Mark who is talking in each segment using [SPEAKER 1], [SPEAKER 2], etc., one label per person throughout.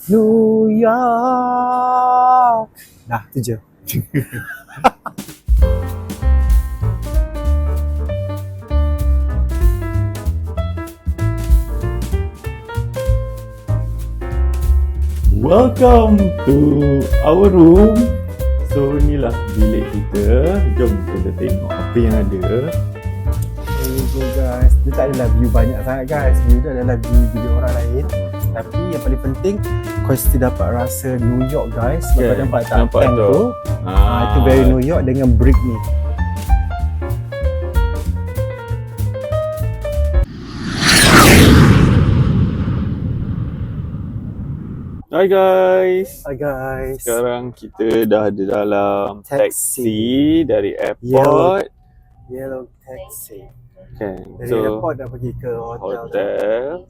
[SPEAKER 1] New York. Dah, tu je.
[SPEAKER 2] Welcome to our room. So inilah bilik kita. Jom kita tengok apa yang ada.
[SPEAKER 1] There you go guys. Dia tak adalah view banyak sangat guys. View dia adalah view bilik orang lain. Tapi yang paling penting, kau still dapat rasa New York guys. Sebab
[SPEAKER 2] Okay,
[SPEAKER 1] kau nampak tak
[SPEAKER 2] nampak
[SPEAKER 1] tank
[SPEAKER 2] tu.
[SPEAKER 1] tu. Itu very New York dengan brick ni.
[SPEAKER 2] Hai guys.
[SPEAKER 1] Hi guys.
[SPEAKER 2] Sekarang kita dah ada dalam taxi dari airport.
[SPEAKER 1] Yellow taxi.
[SPEAKER 2] Kan.
[SPEAKER 1] Dari
[SPEAKER 2] So
[SPEAKER 1] airport dah pergi ke hotel.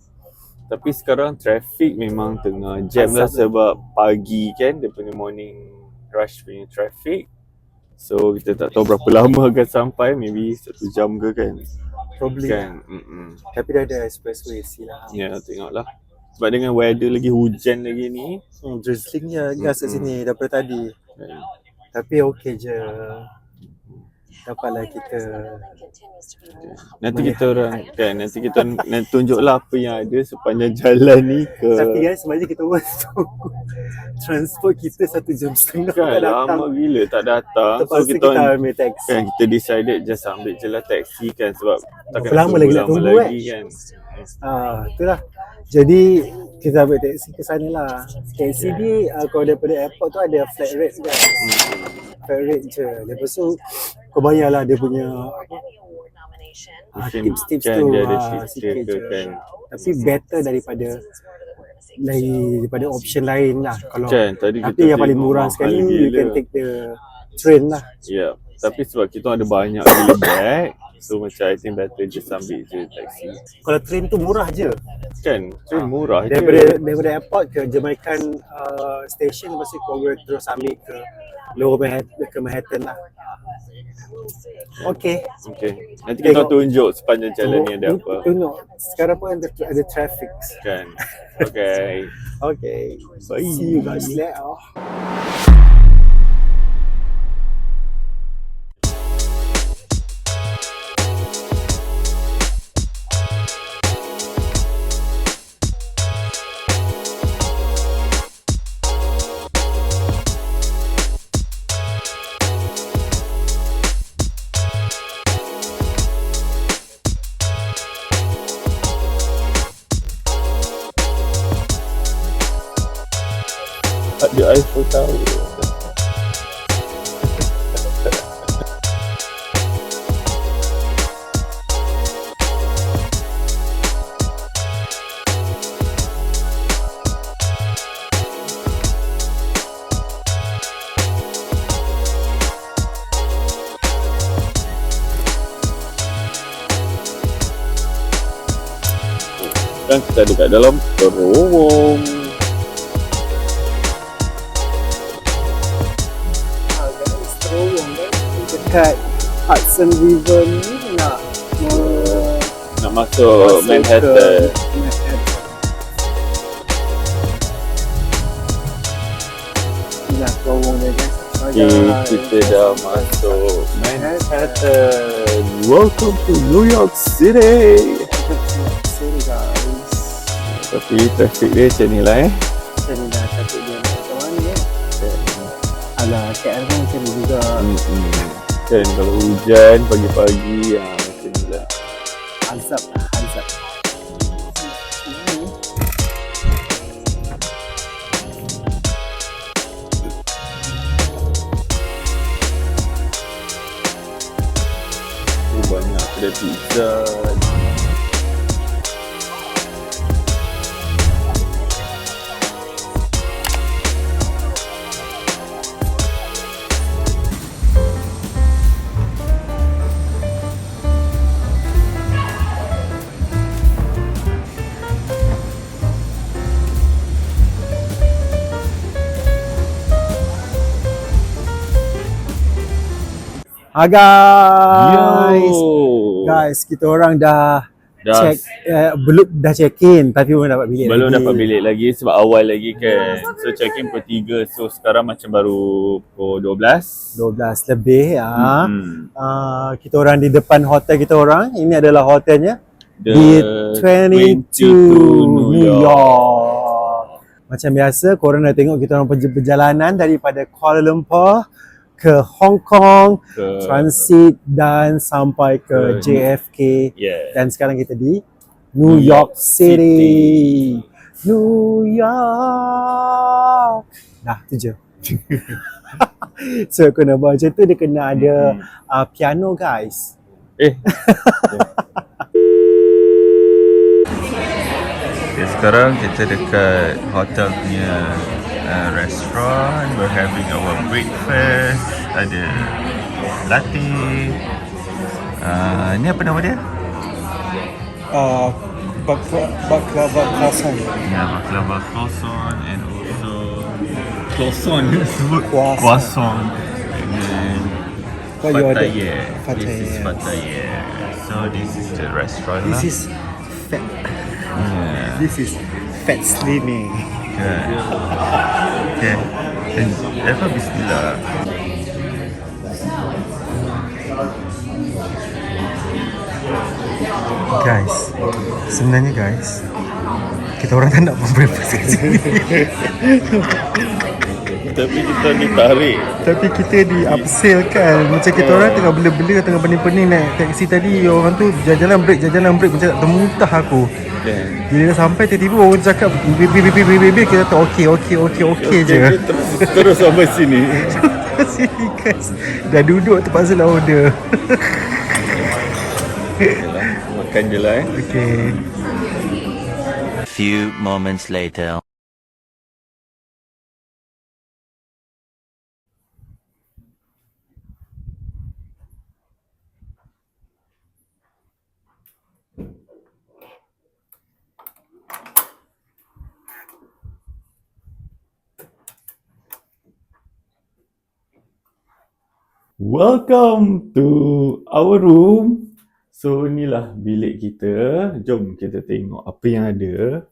[SPEAKER 2] Tapi sekarang traffic memang tengah jam lah
[SPEAKER 1] Asap
[SPEAKER 2] sebab pagi kan dia punya morning rush punya traffic. So kita tak tahu berapa lama akan sampai, maybe 1 jam ke kan.
[SPEAKER 1] Probably.
[SPEAKER 2] Kan.
[SPEAKER 1] Tapi dah ada expressway lah.
[SPEAKER 2] Ya, tengoklah. Sebab dengan weather lagi hujan lagi ni.
[SPEAKER 1] Drizzling je gas kat sini daripada tadi.
[SPEAKER 2] Kan.
[SPEAKER 1] Tapi okey je. Dapatlah kita.
[SPEAKER 2] Nanti kita orang kan, nanti kita nanti tunjuklah apa yang ada sepanjang jalan ni ke.
[SPEAKER 1] Tapi guys, sebenarnya kita pun tunggu transport kita 1 jam setengah
[SPEAKER 2] Kan
[SPEAKER 1] tak datang.
[SPEAKER 2] lama gila tak datang.
[SPEAKER 1] Terpaksa
[SPEAKER 2] So
[SPEAKER 1] kita
[SPEAKER 2] kita
[SPEAKER 1] ambil taxi.
[SPEAKER 2] kan kita decided just ambil je lah taxi kan sebab takkan
[SPEAKER 1] Berapa lama lagi nak tunggu,
[SPEAKER 2] lagi kan.
[SPEAKER 1] Itulah. Jadi kita ambil taxi ke sana lah. Taxi ni kalau daripada airport tu ada flat rate guys. Flat rate je. Lepas tu kau bayarlah dia punya
[SPEAKER 2] Mungkin
[SPEAKER 1] tips-tips
[SPEAKER 2] kan
[SPEAKER 1] tu
[SPEAKER 2] dia ada
[SPEAKER 1] sikit
[SPEAKER 2] tips
[SPEAKER 1] je.
[SPEAKER 2] kan.
[SPEAKER 1] Tapi better daripada option lain lah. Kalau
[SPEAKER 2] Kan tadi
[SPEAKER 1] tapi
[SPEAKER 2] kita
[SPEAKER 1] yang paling
[SPEAKER 2] tengok
[SPEAKER 1] murah
[SPEAKER 2] mahal
[SPEAKER 1] sekali
[SPEAKER 2] gila.
[SPEAKER 1] you can take the train lah.
[SPEAKER 2] Ya, tapi sebab kita ada banyak gila bag, so macam I think better just ambil je taxi.
[SPEAKER 1] Kalau train tu murah je.
[SPEAKER 2] Kan, train murah je.
[SPEAKER 1] Daripada airport ke Jamaican station, lepas tu kau boleh terus ambil ke Lower Manhattan lah. Okay.
[SPEAKER 2] Nanti kita tunjuk sepanjang jalan ni ada apa.
[SPEAKER 1] Tengok. Sekarang pun ada traffic.
[SPEAKER 2] Kan. Okay.
[SPEAKER 1] Okay.
[SPEAKER 2] Bye.
[SPEAKER 1] See you guys later.
[SPEAKER 2] Ada Eiffel Tower. Dan kita ada kat dalam terowong.
[SPEAKER 1] Terowong kan dekat Hudson River ni nak
[SPEAKER 2] masuk Manhattan.
[SPEAKER 1] Inilah terowong dia guys.
[SPEAKER 2] Kita dah masuk Manhattan. Welcome to New York City.
[SPEAKER 1] Sini guys.
[SPEAKER 2] Tapi traffic dia macam ni lah
[SPEAKER 1] Macam ni dah traffic dia macam mana Alah, KL pun macam ni juga.
[SPEAKER 2] Kan kalau hujan pagi-pagi macam ni lah.
[SPEAKER 1] Azab.
[SPEAKER 2] Banyak kedai pizza.
[SPEAKER 1] Guys.
[SPEAKER 2] Yo.
[SPEAKER 1] Guys, kita orang dah
[SPEAKER 2] Dah
[SPEAKER 1] check belum dah check in tapi belum dapat bilik
[SPEAKER 2] belum
[SPEAKER 1] lagi.
[SPEAKER 2] dapat bilik lagi sebab awal lagi kan. So check in pukul 3. So sekarang macam baru pukul 12.
[SPEAKER 1] 12 lebih
[SPEAKER 2] Mm-mm.
[SPEAKER 1] kita orang di depan hotel kita orang. Ini adalah hotelnya
[SPEAKER 2] The
[SPEAKER 1] di 22 New York. Macam biasa korang dah tengok kita orang perjalanan daripada Kuala Lumpur ke Hong Kong, transit dan sampai ke JFK.
[SPEAKER 2] Yeah.
[SPEAKER 1] Dan sekarang kita di New York City. New York. Dah tu je. So kena buat macam tu, dia kena ada piano guys.
[SPEAKER 2] Okay, sekarang kita dekat hotel punya restaurant. We're having our breakfast. Ada latte. Ni apa nama dia?
[SPEAKER 1] Baklava croissant.
[SPEAKER 2] Ya, baklava croissant and also croissant sebut
[SPEAKER 1] Croissant.
[SPEAKER 2] croissant dengan
[SPEAKER 1] What you order?
[SPEAKER 2] Pattaya.
[SPEAKER 1] Pattaya.
[SPEAKER 2] This is Pattaya. So this is the restaurant lah.
[SPEAKER 1] This is fat.
[SPEAKER 2] Yeah.
[SPEAKER 1] This is fat slimming.
[SPEAKER 2] Okay. And ever bismillah.
[SPEAKER 1] Guys, sebenarnya guys, kita orang tak nak buat breakfast kat sini.
[SPEAKER 2] Tapi kita ditarik.
[SPEAKER 1] Tapi kita di upsell kan. Macam kita orang tengah bela-bela, tengah pening-pening naik taksi tadi. Orang tu jalan-jalan break macam tak termuntah aku. Bila dah sampai tiba-tiba orang cakap baby kita tak okey je.
[SPEAKER 2] Terus sampai sini.
[SPEAKER 1] Sini guys. Dah duduk terpaksa nak order.
[SPEAKER 2] Makan je lah
[SPEAKER 1] Okay.
[SPEAKER 3] Few moments later.
[SPEAKER 2] Welcome to our room. So inilah bilik kita. Jom kita tengok apa yang ada.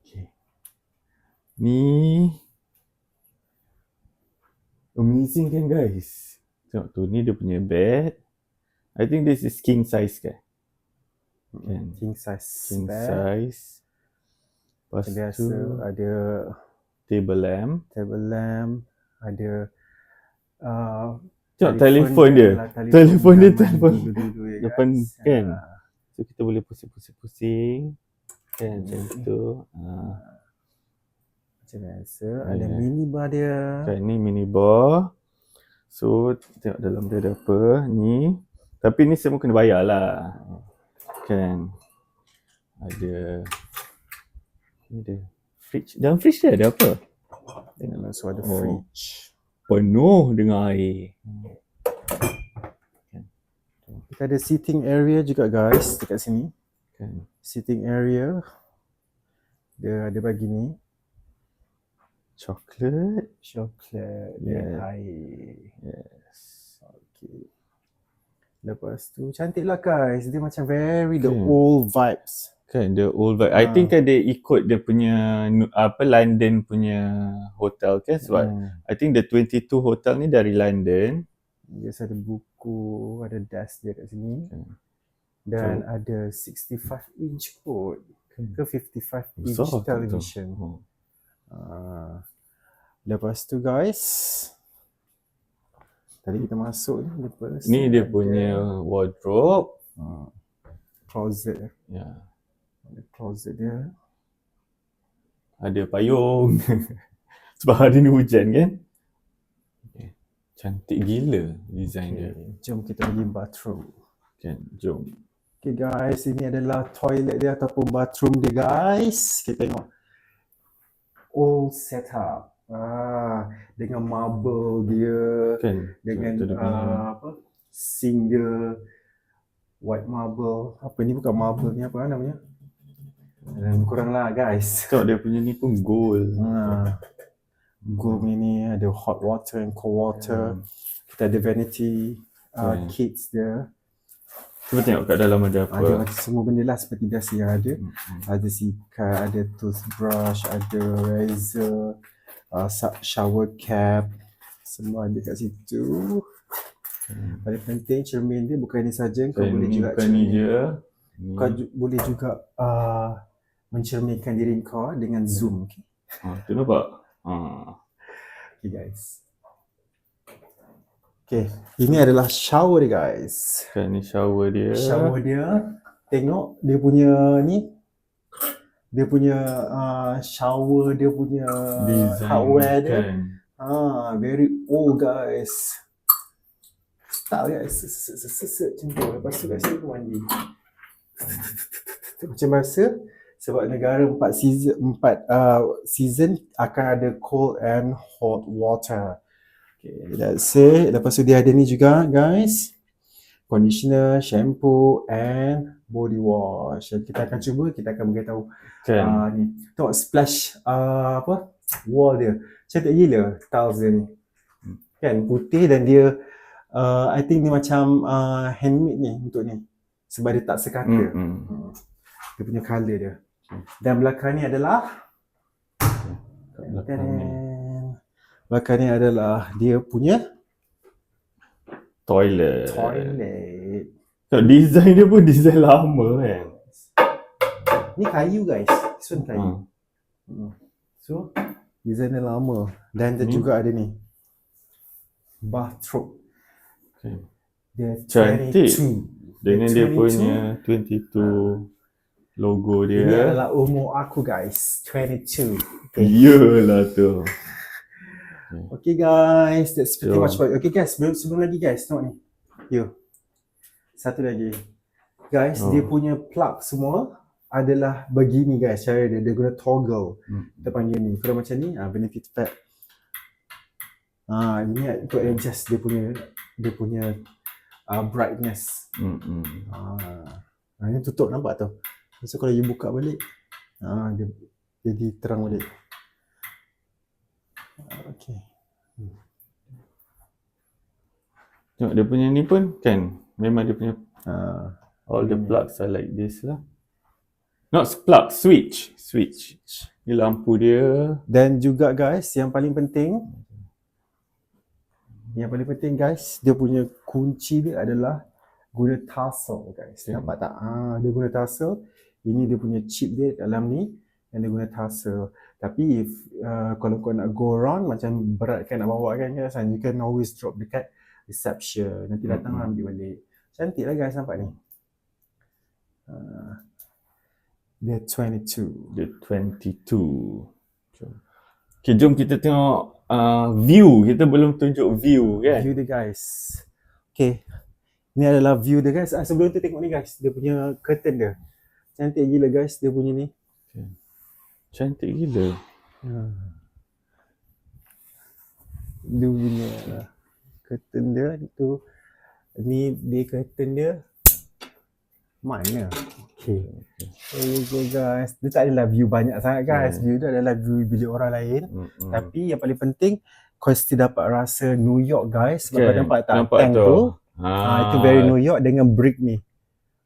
[SPEAKER 2] Okay. Ni amazing kan guys. Tengok tu, ni dia punya bed. I think this is king size kan?
[SPEAKER 1] King size.
[SPEAKER 2] King
[SPEAKER 1] bed.
[SPEAKER 2] size. Lepas
[SPEAKER 1] Biasa
[SPEAKER 2] tu
[SPEAKER 1] ada
[SPEAKER 2] table lamp.
[SPEAKER 1] ada
[SPEAKER 2] Tengok telefon dia. Telefon dia depan kan. So kita boleh pusing-pusing kan macam tu.
[SPEAKER 1] Macam biasa ada mini bar dia.
[SPEAKER 2] Kan ni mini bar. So tengok dalam dia ada apa ni. Tapi ni semua kena bayar lah. Kan. Ada ni dia fridge. Dalam fridge dia ada apa?
[SPEAKER 1] Tengoklah, so ada fridge.
[SPEAKER 2] Penuh dengan air.
[SPEAKER 1] Kita ada sitting area juga guys dekat sini.
[SPEAKER 2] Kan.
[SPEAKER 1] Sitting area. Dia ada bagi ni.
[SPEAKER 2] Chocolate.
[SPEAKER 1] Dan air.
[SPEAKER 2] Yes.
[SPEAKER 1] Okay. Lepas tu cantik lah guys. Dia macam very the
[SPEAKER 2] Okay.
[SPEAKER 1] old vibes.
[SPEAKER 2] Kan the old vibe. I think kan dia ikut dia punya London punya hotel kan sebab I think the 22 hotel ni dari London.
[SPEAKER 1] Biasa ada buku, ada desk dia kat sini. Dan ada 65 inch kot ke 55 inch
[SPEAKER 2] Besar
[SPEAKER 1] television.
[SPEAKER 2] tu.
[SPEAKER 1] Lepas tu guys, tadi kita masuk ni lepas
[SPEAKER 2] Ni dia punya wardrobe.
[SPEAKER 1] closet.
[SPEAKER 2] Ya.
[SPEAKER 1] Ada closet dia.
[SPEAKER 2] Ada payung. Sebab hari ni hujan kan. Okay. Cantik gila design dia.
[SPEAKER 1] Jom kita pergi bathroom.
[SPEAKER 2] Kan, jom.
[SPEAKER 1] Okay guys, ini adalah toilet dia ataupun bathroom dia guys. Kita tengok. All set up. Dengan marble dia.
[SPEAKER 2] Kan.
[SPEAKER 1] Dengan
[SPEAKER 2] tu dia punya.
[SPEAKER 1] sink dia. White marble. Apa ni bukan marble ni, apa namanya? Kurang lah guys.
[SPEAKER 2] Tengok dia punya ni pun gold.
[SPEAKER 1] Gold ni ada hot water and cold water. Kita ada vanity kits dia.
[SPEAKER 2] Cuba tengok kat dalam ada apa.
[SPEAKER 1] Ada macam semua benda lah seperti biasa yang ada. Ada sikat, ada toothbrush, ada razor, shower cap, semua ada kat situ. Paling penting cermin dia bukan ini saja, kau boleh juga
[SPEAKER 2] bukan ni je.
[SPEAKER 1] kau boleh juga mencerminkan diri kau dengan zoom. Okay,
[SPEAKER 2] Tu nampak?
[SPEAKER 1] okay guys. Okay, ini adalah shower dia guys.
[SPEAKER 2] Kan ni shower dia.
[SPEAKER 1] Shower dia, tengok dia punya ni, dia punya shower, dia punya
[SPEAKER 2] Design
[SPEAKER 1] hardware dia.
[SPEAKER 2] kan.
[SPEAKER 1] Very old guys. Style guys, set macam tu. Lepas tu guys, aku mandi. Macam biasa, sebab negara 4 season akan ada cold and hot water. Okay, that's it. Lepas tu dia ada ni juga guys, conditioner, shampoo and body wash. Kita akan cuba, kita akan beritahu
[SPEAKER 2] Kan.
[SPEAKER 1] ni. Tengok splash wall dia. Cantik gila tiles dia ni. Kan putih dan dia I think ni macam handmade ni untuk ni. Sebab dia tak sekata. Dia punya colour dia. Dan belakang ni adalah belakang ni adalah dia punya
[SPEAKER 2] Toilet.
[SPEAKER 1] toilet.
[SPEAKER 2] Design dia pun design lama kan.
[SPEAKER 1] Ni kayu guys. This one kayu. So design dia lama. Dan dia juga ada ni bathrobe.
[SPEAKER 2] Okay.
[SPEAKER 1] Dia
[SPEAKER 2] Cantik.
[SPEAKER 1] 22.
[SPEAKER 2] Dengan dia punya 22 logo
[SPEAKER 1] Ini
[SPEAKER 2] dia.
[SPEAKER 1] adalah umur aku guys, 22. Okay.
[SPEAKER 2] Iyalah tu.
[SPEAKER 1] Okay guys, that's pretty
[SPEAKER 2] So-
[SPEAKER 1] much about it. Okay guys, sebelum lagi guys, tengok ni. Yo. Satu lagi. Guys, dia punya plug semua adalah begini guys, cara dia. Dia guna toggle. Kita panggil ni. Kalau macam ni, benefit pack. Ini untuk adjust dia punya brightness. Ini tutup, nampak tu? So kalau you buka balik, dia jadi terang balik. Okay.
[SPEAKER 2] Tengok dia punya ni pun kan. Memang dia punya all the
[SPEAKER 1] Ini.
[SPEAKER 2] plugs are like this lah. Not plug, switch. Ni lampu dia.
[SPEAKER 1] Dan juga guys, yang paling penting guys, dia punya kunci dia adalah guna tassel guys. Nampak tak? Dia guna tassel. Ini dia punya chip dia dalam ni, yang dia guna tassel. Tapi if kalau kau nak go around macam berat kan nak bawa kan guys, you can always drop dekat reception. Nanti datang lah ambil balik. Cantik lah guys, nampak ni. Dia 22.
[SPEAKER 2] Dia 22. Okay, jom kita tengok view. Kita belum tunjuk view kan.
[SPEAKER 1] View dia guys. Okay. Ini adalah view dia guys. Sebelum tu tengok ni guys, dia punya curtain dia. Cantik gila guys dia punya ni.
[SPEAKER 2] Cantik gila.
[SPEAKER 1] Dia punya curtain dia tu. Ni dia curtain dia. Mana? Okay. There you go guys. Dia tak adalah view banyak sangat guys. View dia adalah view bilik orang lain. Tapi yang paling penting, kau still dapat rasa New York guys. Sebab kau nampak tak? Tank tu. Itu very New York dengan brick ni.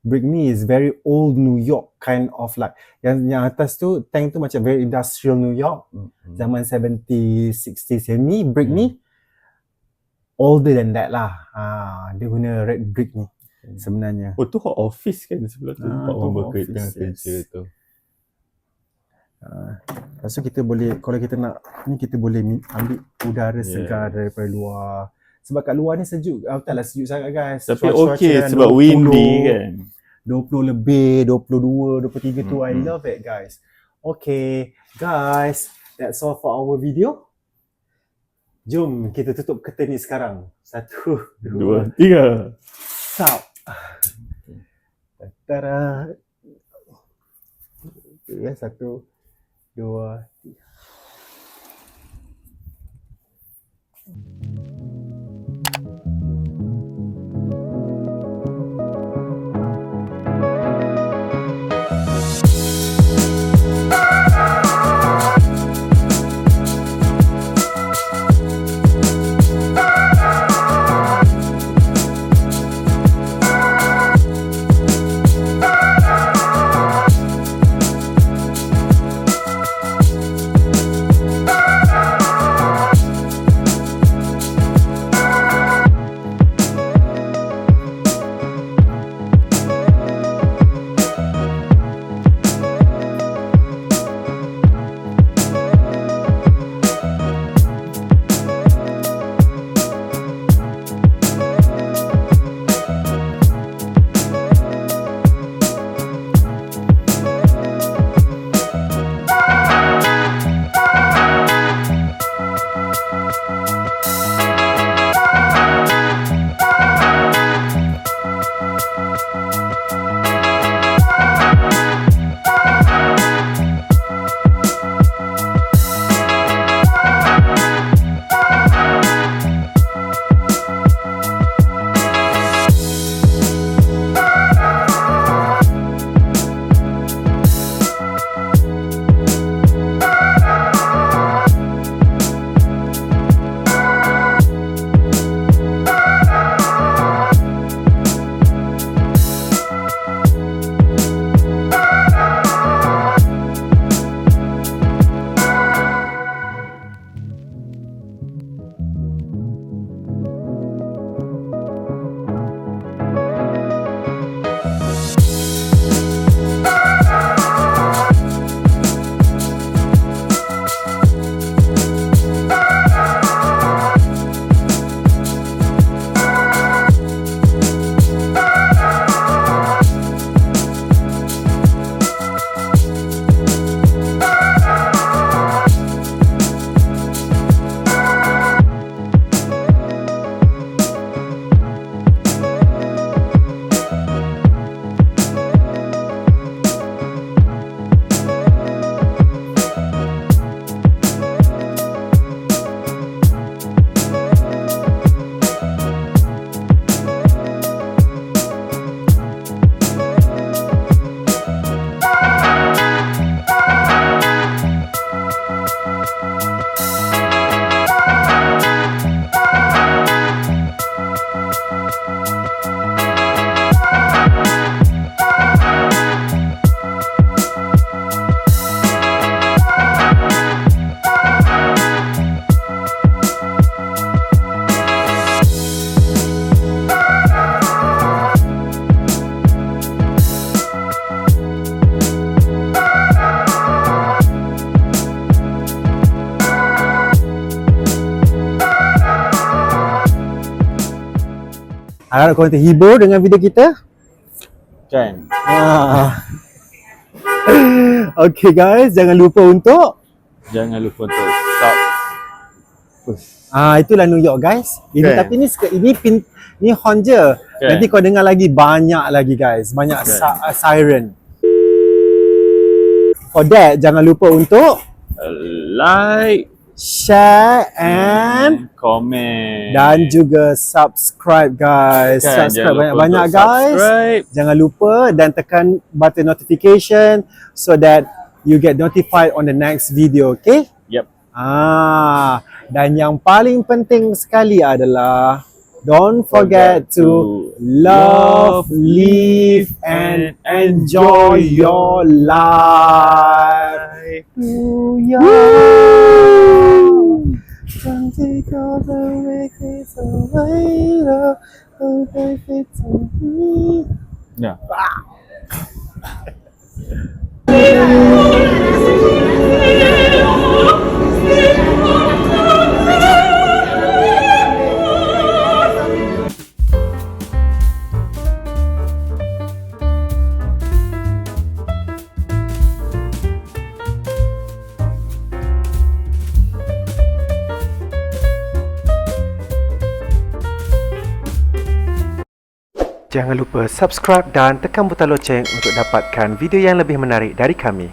[SPEAKER 1] Brick ni is very old New York kind of like. Yang atas tu, tank tu macam very industrial New York. Zaman 70s, 60s. Yang ni, brick ni older than that lah. Dia guna red brick ni sebenarnya.
[SPEAKER 2] Oh tu hot office kan sebelah tu. Nampak
[SPEAKER 1] tu
[SPEAKER 2] orang
[SPEAKER 1] hot
[SPEAKER 2] bekerja tengah
[SPEAKER 1] office,
[SPEAKER 2] kerja
[SPEAKER 1] yes.
[SPEAKER 2] tu.
[SPEAKER 1] Lepas tu kita boleh, kalau kita nak ni, kita boleh ambil udara segar daripada luar. Sebab kat luar ni sejuk, taklah sejuk sangat guys.
[SPEAKER 2] Tapi
[SPEAKER 1] Cuaca
[SPEAKER 2] okey
[SPEAKER 1] kan
[SPEAKER 2] sebab
[SPEAKER 1] 20,
[SPEAKER 2] windy kan.
[SPEAKER 1] 20 lebih, 22, 23 tu. I love it guys. Okay guys, that's all for our video. Jom kita tutup curtain ni sekarang. 1, 2,
[SPEAKER 2] 2, 3.
[SPEAKER 1] Stop. Tada. Ya, 1, 2, 3. Harap korang terhibur dengan video kita.
[SPEAKER 2] Kan?
[SPEAKER 1] Okay guys, jangan lupa untuk
[SPEAKER 2] Jangan lupa untuk stop.
[SPEAKER 1] itulah New York guys. Ini
[SPEAKER 2] Kan?
[SPEAKER 1] tapi ni horn je.
[SPEAKER 2] Kan?
[SPEAKER 1] Nanti kau dengar lagi banyak lagi guys. Banyak siren. For that, jangan lupa untuk
[SPEAKER 2] Like
[SPEAKER 1] share and
[SPEAKER 2] comment
[SPEAKER 1] dan juga subscribe guys.
[SPEAKER 2] Kan,
[SPEAKER 1] Subscribe
[SPEAKER 2] jangan lupa
[SPEAKER 1] banyak-banyak
[SPEAKER 2] untuk
[SPEAKER 1] guys.
[SPEAKER 2] subscribe.
[SPEAKER 1] Jangan lupa dan tekan button notification so that you get notified on the next video, okay?
[SPEAKER 2] Yep.
[SPEAKER 1] Dan yang paling penting sekali adalah don't forget to love, live and enjoy your life. Don't take all the wickets away, don't take it to me.
[SPEAKER 2] Ya.
[SPEAKER 3] Jangan lupa subscribe dan tekan butang loceng untuk dapatkan video yang lebih menarik dari kami.